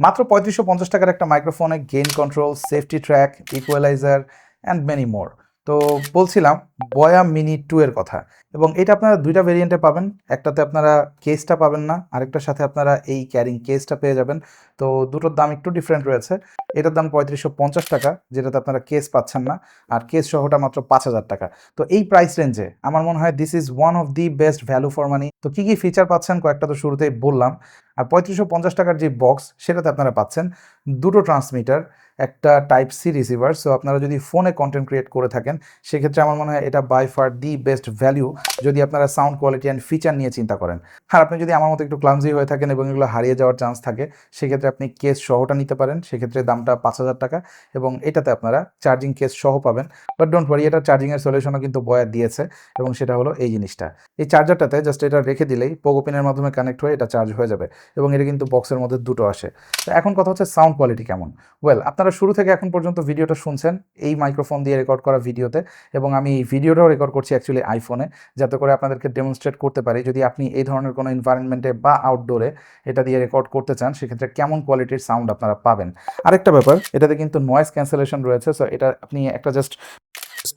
মাত্র ৩৫৫০ টাকার একটা মাইক্রোফোনে gain control, safety track, equalizer and many more. তো বলছিলাম বয়া মিনি 2 এর কথা, এবং এটা আপনারা দুইটা ভেরিয়েন্টে পাবেন। একটাতে আপনারা কেসটা পাবেন না, আরেকটার সাথে আপনারা এই ক্যারিং কেসটা পেয়ে যাবেন। তো দুটোর দাম একটু ডিফারেন্ট রয়েছে। এটার দাম ৩৫৫০ টাকা, যেটাতে আপনারা কেস পাচ্ছেন না, আর কেস সহটা মাত্র ৫,০০০ টাকা। তো এই প্রাইস রেঞ্জে আমার মনে হয় this is one of the best value for money. তো কী কী ফিচার পাচ্ছেন কয়েকটা তো শুরুতেই বললাম। আর ৩৫৫০ টাকার যে বক্স, সেটাতে আপনারা পাচ্ছেন দুটো ট্রান্সমিটার, একটা টাইপ সি রিসিভার। সো আপনারা যদি ফোনে কন্টেন্ট ক্রিয়েট করে থাকেন, সেক্ষেত্রে আমার মনে হয় এটা by far the best value যদি আপনারা সাউন্ড কোয়ালিটি অ্যান্ড ফিচার নিয়ে চিন্তা করেন। আর আপনি যদি আমার মতো একটু ক্লামজি হয়ে থাকেন এবং এগুলো হারিয়ে যাওয়ার চান্স থাকে, সেক্ষেত্রে আপনি কেস সহটা নিতে পারেন। সেক্ষেত্রে দামটা ৫,০০০ টাকা, এবং এটাতে আপনারা চার্জিং কেস সহ পাবেন। বাট ডোন্ট ওয়ারি, এটা চার্জিংয়ের সলিউশনও কিন্তু বয়া দিয়েছে, এবং সেটা হলো এই জিনিসটা। এই চার্জারটাতে জাস্ট এটা রেখে দিলেই পোগো পিনের মাধ্যমে কানেক্ট হয়ে এটা চার্জ হয়ে যাবে, এবং এটা কিন্তু বক্সের মধ্যে দুটো আসে। তো এখন কথা হচ্ছে সাউন্ড কোয়ালিটি কেমন। ওয়েল, আপনারা শুরু থেকে এখন পর্যন্ত ভিডিওটা শুনছেন এই মাইক্রোফোন দিয়ে রেকর্ড করা ভিডিওতে, এবং আমি এই ভিডিওটাও রেকর্ড করছি অ্যাকচুয়ালি আইফোনে, যাতে করে আপনাদেরকে ডেমনস্ট্রেট করতে পারি যদি আপনি এই ধরনের কোনো এনভায়রনমেন্টে বা আউটডোরে এটা দিয়ে রেকর্ড করতে চান, সেক্ষেত্রে কেমন কোয়ালিটির সাউন্ড আপনারা পাবেন। আরেকটা ব্যাপার, এটাতে কিন্তু নয়েজ ক্যান্সেলেশন রয়েছে। সো এটা আপনি একটা জাস্ট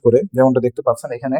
করে যেমনটা দেখতে পাচ্ছেন এখানে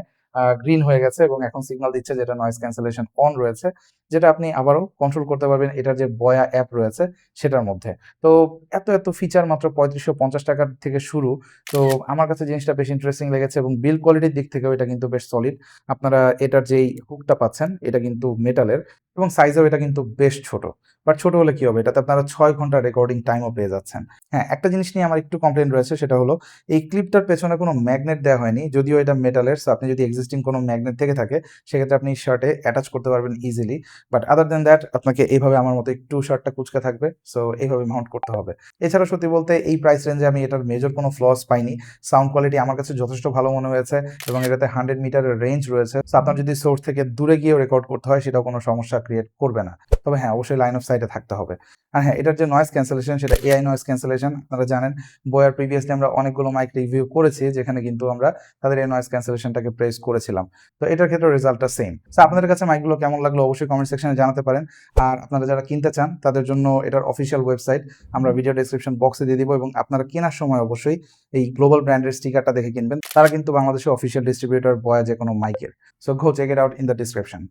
গ্রিন হয়ে গেছে, এবং এখন সিগন্যাল দিচ্ছে যেটা নয়েজ ক্যান্সেলেশন অন রয়েছে, যেটা আপনি আবারও কন্ট্রোল করতে পারবেন এটার যে বয়া অ্যাপ রয়েছে সেটার মধ্যে। তো এত এত ফিচার মাত্র ৩৫৫০ টাকার থেকে শুরু। তো আমার কাছে জিনিসটা বেশ ইন্টারেস্টিং লেগেছে, এবং বিল্ড কোয়ালিটির দিক থেকেও এটা কিন্তু বেশ সলিড। আপনারা এটার যেই হুকটা পাচ্ছেন এটা কিন্তু মেটালের, এবং সাইজেও এটা কিন্তু বেশ ছোট। বাট ছোট হলে কি হবে, এটাতে আপনারা ৬ ঘন্টা রেকর্ডিং টাইমও পেয়ে যাচ্ছেন। হ্যাঁ, একটা জিনিস নিয়ে আমার একটু কমপ্লেন রয়েছে, সেটা হলো এই ক্লিপটার পেছনে কোনো ম্যাগনেট দেওয়া হয়নি, যদিও এটা মেটালের। সো আপনি যদি এক্সিস্টিং কোনো ম্যাগনেট থেকে থাকে, সেক্ষেত্রে আপনি শার্টে অ্যাটাচ করতে পারবেন easily. But other than that আপনাকে এইভাবে আমার মতো একটু শার্টটা কুঁচকা থাকবে, সো এইভাবে মাউন্ট করতে হবে। এছাড়া সত্যি বলতে এই প্রাইস রেঞ্জে আমি এটার মেজর কোনো ফ্লস পাইনি। সাউন্ড কোয়ালিটি আমার কাছে যথেষ্ট ভালো মনে হয়েছে, এবং এটাতে 100 মিটারের রেঞ্জ রয়েছে। সো আপনার যদি সোর্স থেকে দূরে গিয়েও রেকর্ড করতে হয়, সেটাও কোনো সমস্যা ক্রিয়েট করবে না। তবে হ্যাঁ, অবশ্যই লাইন অফ সাইটে থাকতে হবে। আর হ্যাঁ, এটার যে নয়েজ ক্যান্সেলেশন, সেটা এআই নয়েজ ক্যান্সেলেশন। আপনারা জানেন বয়ার প্রিভিয়াসলি আমরা অনেকগুলো মাইক রিভিউ করেছি, যেখানে কিন্তু আমরা তাদের এই নয়েজ ক্যান্সেলেশনটাকে প্রেস করেছিলাম। তো এটার ক্ষেত্রে রেজাল্টটা সেম। সো আপনাদের কাছে মাইকগুলো কেমন লাগলো অবশ্যই কমেন্ট সেকশনে জানাতে পারেন। আর আপনারা যারা কিনতে চান তাদের জন্য এটার অফিসিয়াল ওয়েবসাইট আমরা ভিডিও ডেসক্রিপশন বক্সে দিয়ে দিব, এবং আপনারা কেনার সময় অবশ্যই এই গ্লোবাল ব্র্যান্ডের স্টিকারটা দেখে কিনবেন। তারা কিন্তু বাংলাদেশের অফিসিয়াল ডিস্ট্রিবিউটর বয়া যে কোনো মাইকের। So go check it out in the description.